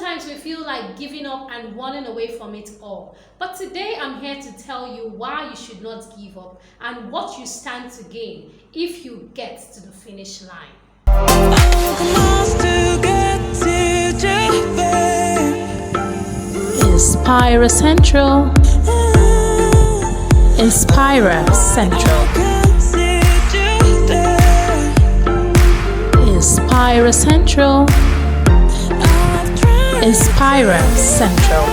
Sometimes we feel like giving up and running away from it all. But today I'm here to tell you why you should not give up and what you stand to gain if you get to the finish line. Inspira Central. Inspira Central. Inspira Central. Inspira Central.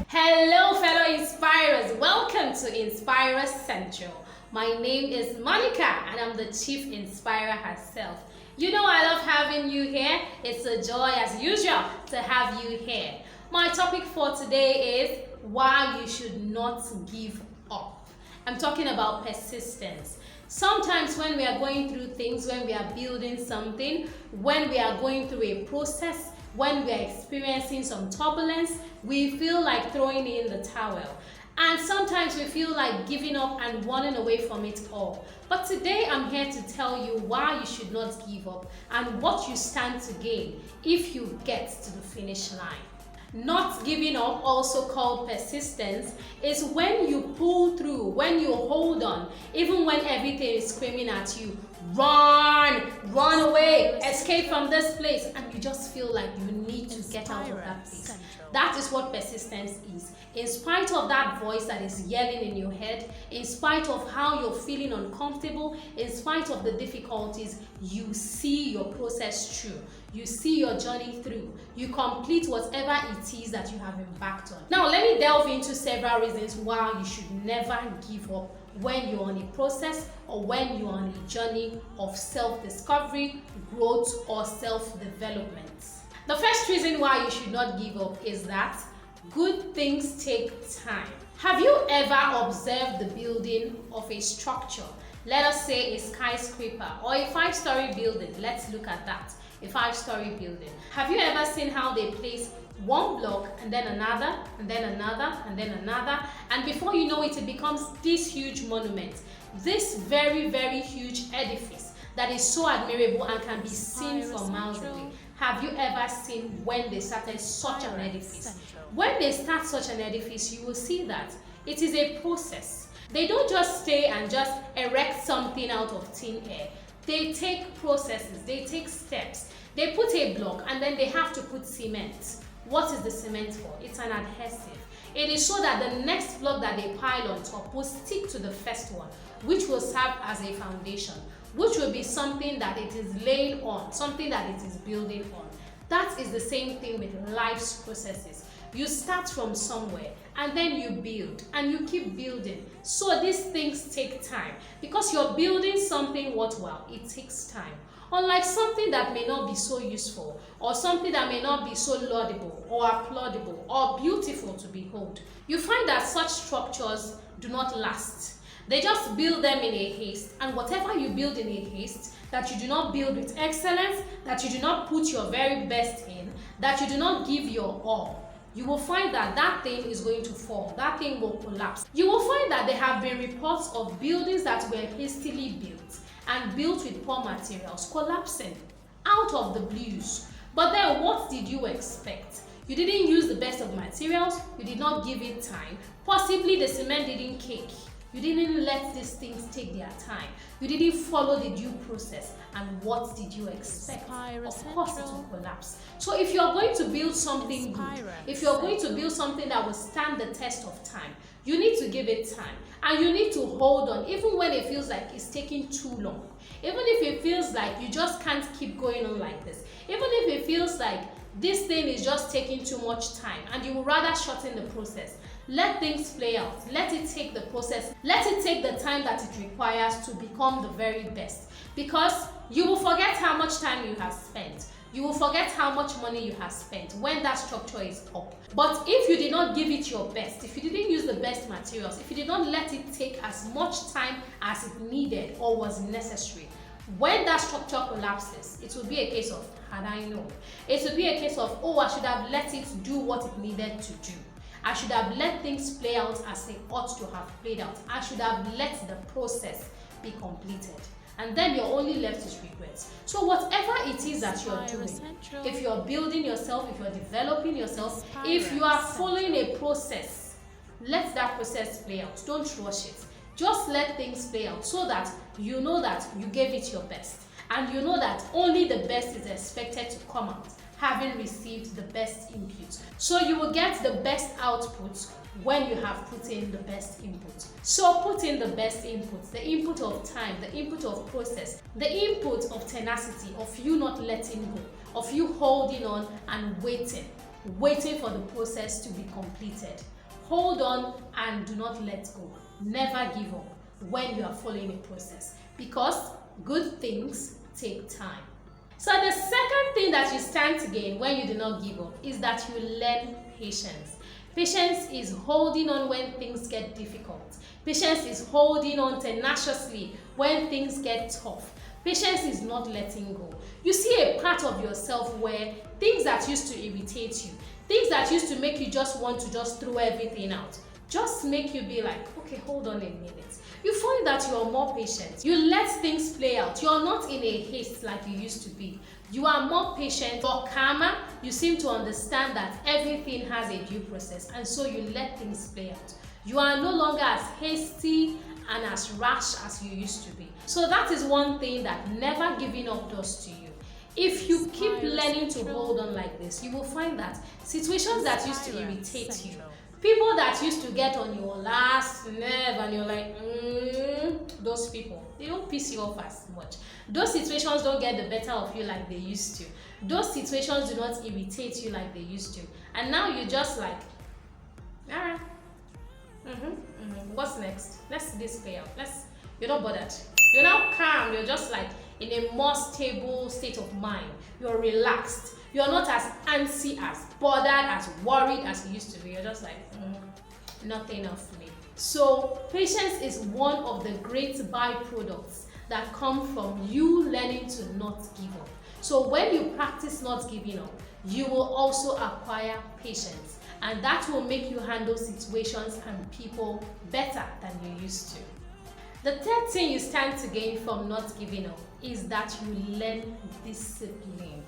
Hello fellow Inspirers, welcome to Inspira Central. My name is Monica and I'm the Chief Inspirer herself. You know I love having you here. It's a joy as usual to have you here. My topic for today is why you should not give up. I'm talking about persistence. Sometimes when we are going through things, when we are building something, when we are going through a process, when we are experiencing some turbulence, we feel like throwing in the towel. And sometimes we feel like giving up and running away from it all. But today I'm here to tell you why you should not give up and what you stand to gain if you get to the finish line. Not giving up, also called persistence, is when you pull through, when you hold on, even when everything is screaming at you, run away, escape from this place, and you just feel like you need to get out of that place. That is what persistence is. In spite of that voice that is yelling in your head, in spite of how you're feeling uncomfortable, in spite of the difficulties, you see your process through. You see your journey through. You complete whatever it is that you have embarked on. Now, let me delve into several reasons why you should never give up when you're on a process or when you're on a journey of self-discovery, growth, or self-development. The first reason why you should not give up is that good things take time. Have you ever observed the building of a structure? Let us say a skyscraper or a 5-story building. Let's look at that. A 5-story building. Have you ever seen how they place one block and then another and then another and then another, and before you know it, it becomes this huge monument, this very, very huge edifice that is so admirable and can be seen from miles away? Have you ever seen when they started such an edifice? When they start such an edifice, you will see that it is a process. They don't just stay and just erect something out of thin air. They take processes, they take steps. They put a block and then they have to put cement. What is the cement for? It's an adhesive. It is so that the next block that they pile on top will stick to the first one, which will serve as a foundation, which will be something that it is laying on, something that it is building on. That is the same thing with life's processes. You start from somewhere and then you build and you keep building. So these things take time because you're building something worthwhile. It takes time. Unlike something that may not be so useful or something that may not be so laudable or applaudable or beautiful to behold, you find that such structures do not last. They just build them in a haste, and whatever you build in a haste, that you do not build with excellence, that you do not put your very best in, that you do not give your all, you will find that that thing is going to fall. That thing will collapse. You will find that there have been reports of buildings that were hastily built and built with poor materials collapsing out of the blues. But then what did you expect? You didn't use the best of materials. You did not give it time. Possibly the cement didn't cake. You didn't let these things take their time. You didn't follow the due process. And what did you expect? Of course it will collapse. So if you're going to build something good, if you're going to build something that will stand the test of time, you need to give it time. And you need to hold on, even when it feels like it's taking too long. Even if it feels like you just can't keep going on like this. Even if it feels like this thing is just taking too much time and you would rather shorten the process. Let things play out. Let it take the process. Let it take the time that it requires to become the very best. Because you will forget how much time you have spent. You will forget how much money you have spent when that structure is up. But if you did not give it your best, if you didn't use the best materials, if you did not let it take as much time as it needed or was necessary, when that structure collapses, it will be a case of, had I known? It will be a case of, oh, I should have let it do what it needed to do. I should have let things play out as they ought to have played out. I should have let the process be completed. and then you're only left with regrets. So whatever it is that you're doing, if you're building yourself, if you're developing yourself, if you are following a process, let that process play out. Don't rush it. Just let things play out so that you know that you gave it your best, and you know that only the best is expected to come out, having received the best input. So you will get the best output when you have put in the best input. So put in the best input, the input of time, the input of process, the input of tenacity, of you not letting go, of you holding on and waiting for the process to be completed. Hold on and do not let go. Never give up when you are following a process, because good things take time. So the second thing that you stand to gain when you do not give up is that you learn patience. Patience is holding on when things get difficult. Patience is holding on tenaciously when things get tough. Patience is not letting go. You see a part of yourself where things that used to irritate you, things that used to make you just want to just throw everything out, just make you be like, okay, hold on a minute. You find that you're more patient. You let things play out. You're not in a haste like you used to be. You are more patient, you're calmer. You seem to understand that everything has a due process, and so you let things play out. You are no longer as hasty and as rash as you used to be. So that is one thing that never giving up does to you. If you keep learning to hold on like this, you will find that situations that used to irritate you, people that used to get on your last nerve and you're like, those people, they don't piss you off as much. Those situations don't get the better of you like they used to. Those situations do not irritate you like they used to. And now you're just like, alright, what's next? Let's see this play out. You're not bothered. You're now calm. You're just like in a more stable state of mind. You're relaxed. You're not as antsy, as bothered, as worried as you used to be. You're just like, nothing of me. So patience is one of the great byproducts that come from you learning to not give up. So when you practice not giving up, you will also acquire patience, and that will make you handle situations and people better than you used to. The third thing you stand to gain from not giving up is that you learn discipline.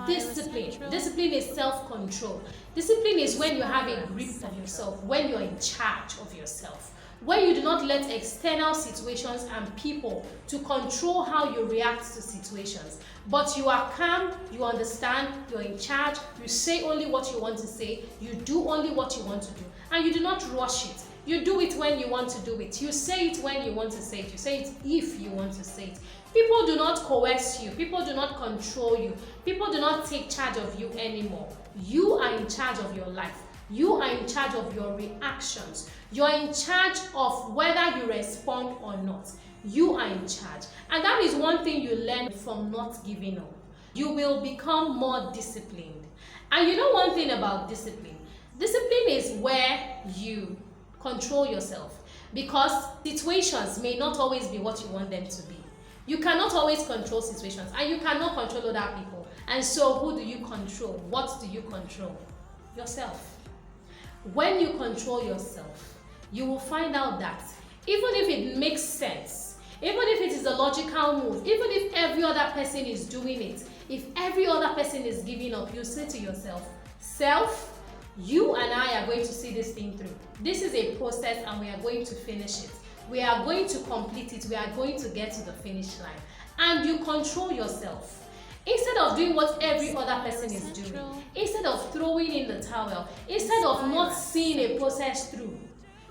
Discipline is self-control. Discipline is when you have a grip of yourself, when you're in charge of yourself, when you do not let external situations and people to control how you react to situations, but you are calm, you understand, you're in charge, you say only what you want to say, you do only what you want to do, and you do not rush it. You do it when you want to do it. You say it when you want to say it. You say it if you want to say it. People do not coerce you. People do not control you. People do not take charge of you anymore. You are in charge of your life. You are in charge of your reactions. You're in charge of whether you respond or not. You are in charge. And that is one thing you learn from not giving up. You will become more disciplined. And you know one thing about discipline? Discipline is where you control yourself, because situations may not always be what you want them to be. You cannot always control situations, and you cannot control other people. And so who do you control? What do you control? Yourself. When you control yourself, you will find out that even if it makes sense, even if it is a logical move, even if every other person is doing it, if every other person is giving up, you say to yourself, self, you and I are going to see this thing through. This is a process and we are going to finish it. We are going to complete it. We are going to get to the finish line. And you control yourself. Instead of doing what every other person is doing, instead of throwing in the towel, instead of not seeing a process through,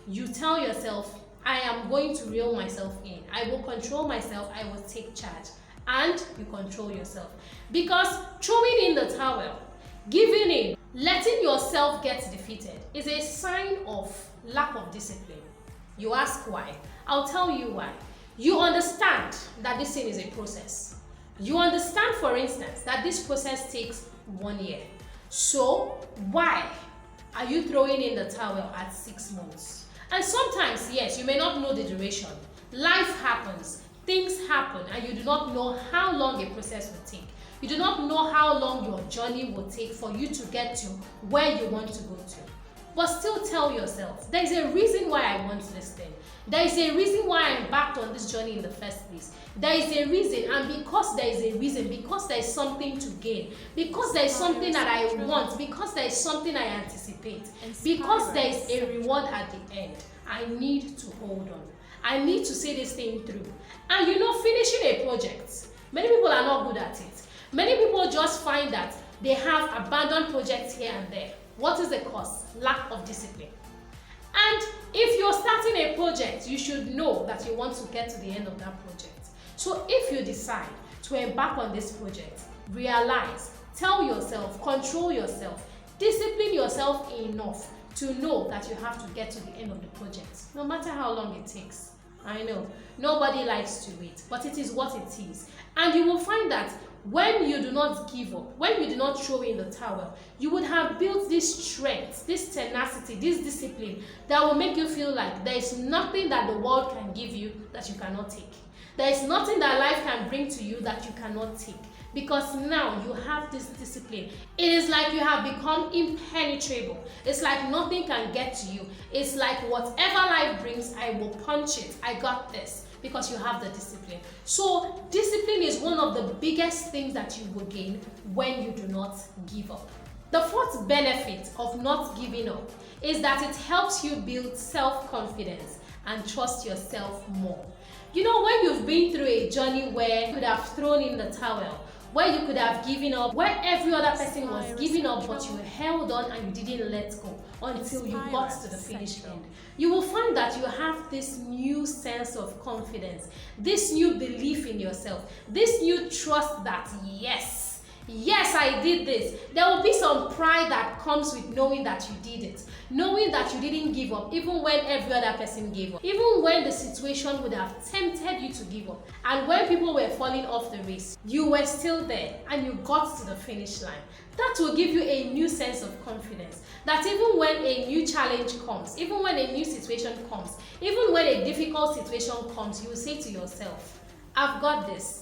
you tell yourself, I am going to reel myself in. I will control myself. I will take charge. And you control yourself. Because throwing in the towel, giving in, letting yourself get defeated is a sign of lack of discipline. You ask why? I'll tell you why. You understand that this thing is a process. You understand, for instance, that this process takes 1 year. So why are you throwing in the towel at 6 months? And sometimes, yes, you may not know the duration. Life happens, things happen, and you do not know how long a process will take. You do not know how long your journey will take for you to get to where you want to go to. but still tell yourself, there is a reason why I want this thing. There is a reason why I embarked on this journey in the first place. There is a reason, and because there is a reason, because there is something to gain, because there is something that I want, because there is something I anticipate, because there is a reward at the end, I need to hold on. I need to see this thing through. And finishing a project, many people are not good at it. Many people just find that they have abandoned projects here and there. What is the cause? Lack of discipline. And if you're starting a project, you should know that you want to get to the end of that project. So if you decide to embark on this project, realize, tell yourself, control yourself, discipline yourself enough to know that you have to get to the end of the project, no matter how long it takes. I know, nobody likes to wait, but it is what it is. And you will find that when you do not give up, when you do not throw in the towel, you would have built this strength, this tenacity, this discipline that will make you feel like there is nothing that the world can give you that you cannot take. There is nothing that life can bring to you that you cannot take. Because now you have this discipline. It is like you have become impenetrable. It's like nothing can get to you. It's like whatever life brings, I will punch it. I got this. Because you have the discipline. So discipline is one of the biggest things that you will gain when you do not give up. The fourth benefit of not giving up is that it helps you build self-confidence and trust yourself more. When you've been through a journey where you could have thrown in the towel, where you could have given up, where every other person was giving up, but you held on and you didn't let go until you got to the finish end. You will find that you have this new sense of confidence, this new belief in yourself, this new trust that yes, I did this. There will be some pride that comes with knowing that you did it, knowing that you didn't give up, even when every other person gave up, even when the situation would have tempted you to give up, and when people were falling off the race, you were still there and you got to the finish line. That will give you a new sense of confidence, that even when a new challenge comes, even when a new situation comes, even when a difficult situation comes, you will say to yourself, I've got this.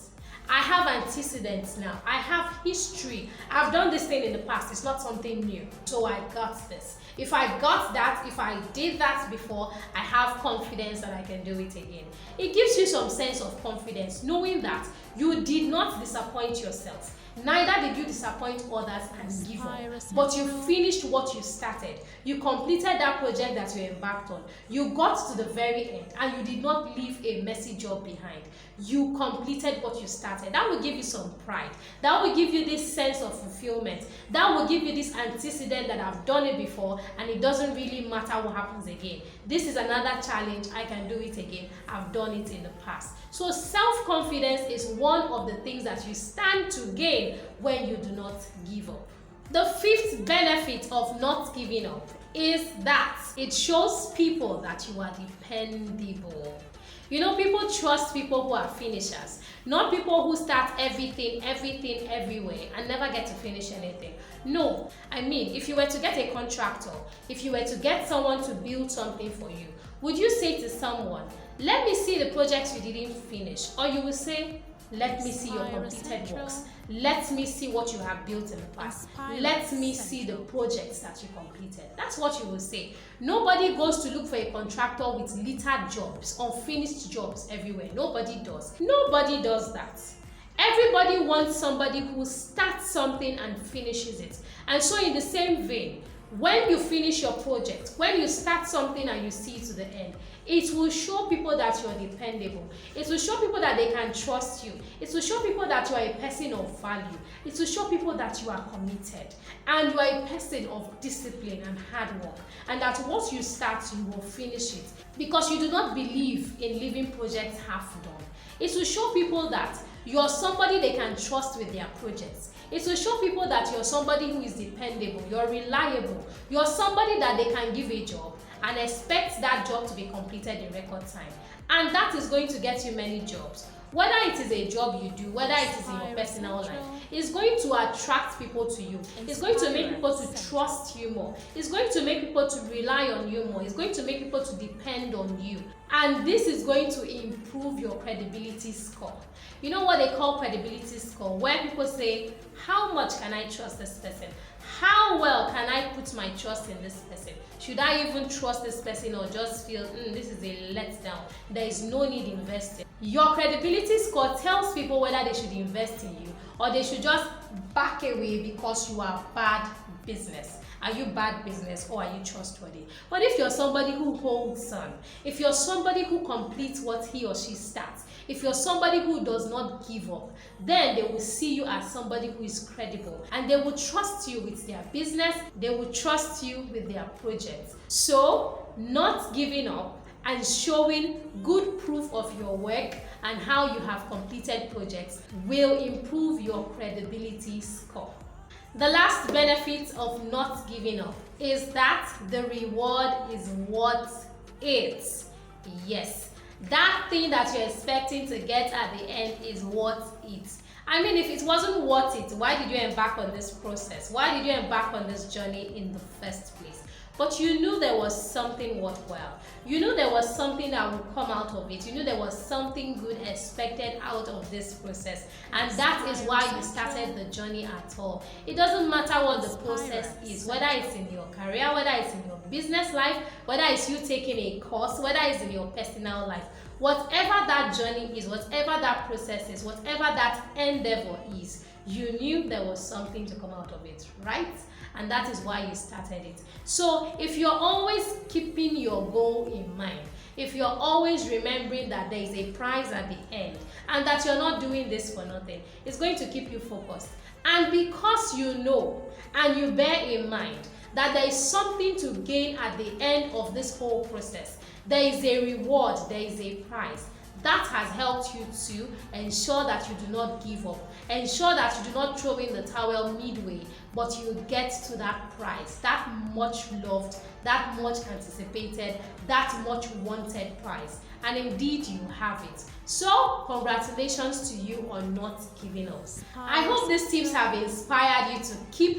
I have antecedents now. I have history. I've done this thing in the past. It's not something new. So I got this. If I got that, if I did that before, I have confidence that I can do it again. It gives you some sense of confidence, knowing that you did not disappoint yourself. Neither did you disappoint others and give up. But you finished what you started. You completed that project that you embarked on. You got to the very end and you did not leave a messy job behind. You completed what you started. That will give you some pride. That will give you this sense of fulfillment. That will give you this antecedent that I've done it before and it doesn't really matter what happens again. This is another challenge. I can do it again. I've done it in the past. So self-confidence is one of the things that you stand to gain when you do not give up. The fifth benefit of not giving up is that it shows people that you are dependable. People trust people who are finishers, not people who start everything, everywhere and never get to finish anything. No, if you were to get a contractor, if you were to get someone to build something for you, would you say to someone, let me see the projects you didn't finish? Or you will say, let me see your completed works. Let me see what you have built in the past. Let me see the projects that you completed. That's what you will say. Nobody goes to look for a contractor with littered jobs, unfinished jobs everywhere. Nobody does. Nobody does that. Everybody wants somebody who starts something and finishes it. And so in the same vein, when you finish your project, when you start something and you see it to the end, it will show people that you're dependable. It will show people that they can trust you. It will show people that you are a person of value. It will show people that you are committed and you are a person of discipline and hard work, and that what you start, you will finish it, because you do not believe in leaving projects half done. It will show people that you're somebody they can trust with their projects. It will show people that you're somebody who is dependable, you're reliable, you're somebody that they can give a job and expect that job to be completed in record time. And that is going to get you many jobs. Whether it is a job you do, whether it is in your personal life, it's going to attract people to you. It's going to make people to trust you more. It's going to make people to rely on you more. It's going to make people to depend on you. And this is going to improve your credibility score. You know what they call credibility score? Where people say, how much can I trust this person? how well can I put my trust in this person? Should I even trust this person or just feel this is a letdown? There is no need investing. Your credibility score tells people whether they should invest in you or they should just back away because you are bad business. Are you bad business or are you trustworthy? But if you're somebody who holds on, if you're somebody who completes what he or she starts, if you're somebody who does not give up, then they will see you as somebody who is credible and they will trust you with their business, they will trust you with their projects. So, not giving up and showing good proof of your work and how you have completed projects will improve your credibility score. The last benefit of not giving up is that the reward is worth it. Yes, that thing that you're expecting to get at the end is worth it. I mean, if it wasn't worth it, why did you embark on this process? Why did you embark on this journey in the first place? But you knew there was something worthwhile. You knew there was something that would come out of it. You knew there was something good expected out of this process. And that is why you started the journey at all. It doesn't matter what the process is, whether it's in your career, whether it's in your business life, whether it's you taking a course, whether it's in your personal life. Whatever that journey is, whatever that process is, whatever that endeavor is, you knew there was something to come out of it, right? And that is why you started it. So if you're always keeping your goal in mind, if you're always remembering that there is a prize at the end and that you're not doing this for nothing, it's going to keep you focused. And because you know and you bear in mind that there is something to gain at the end of this whole process, there is a reward, there is a prize. That has helped you to ensure that you do not give up, ensure that you do not throw in the towel midway, but you get to that prize, that much loved, that much anticipated, that much wanted prize. And indeed you have it. So congratulations to you on not giving up. I hope these tips have inspired you to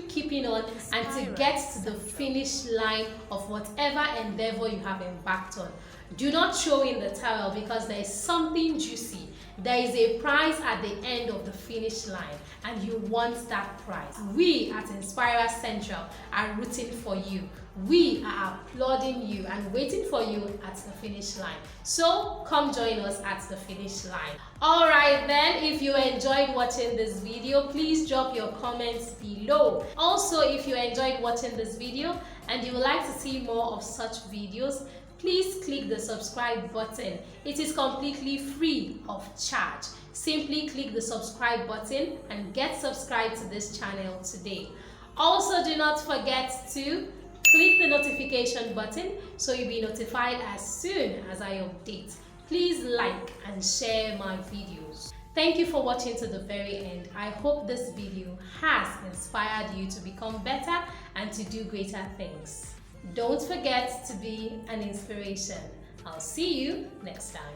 keeping on and to get to the finish line of whatever endeavor you have embarked on. Do not throw in the towel because there is something juicy. There is a prize at the end of the finish line and you want that prize. We at Inspire Central are rooting for you. We are applauding you and waiting for you at the finish line. So come join us at the finish line. Alright then, if you enjoyed watching this video, please drop your comments below. Also, if you enjoyed watching this video and you would like to see more of such videos, please click the subscribe button. It is completely free of charge. Simply click the subscribe button and get subscribed to this channel today. Also, do not forget to click the notification button so you'll be notified as soon as I update. Please like and share my videos. Thank you for watching to the very end. I hope this video has inspired you to become better and to do greater things. Don't forget to be an inspiration. I'll see you next time.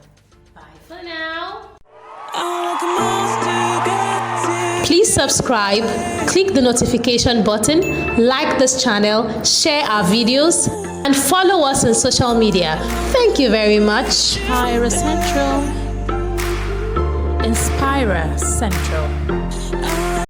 Bye for now. Please subscribe, click the notification button, like this channel, share our videos, and follow us on social media. Thank you very much. Inspire Central. Inspire Central.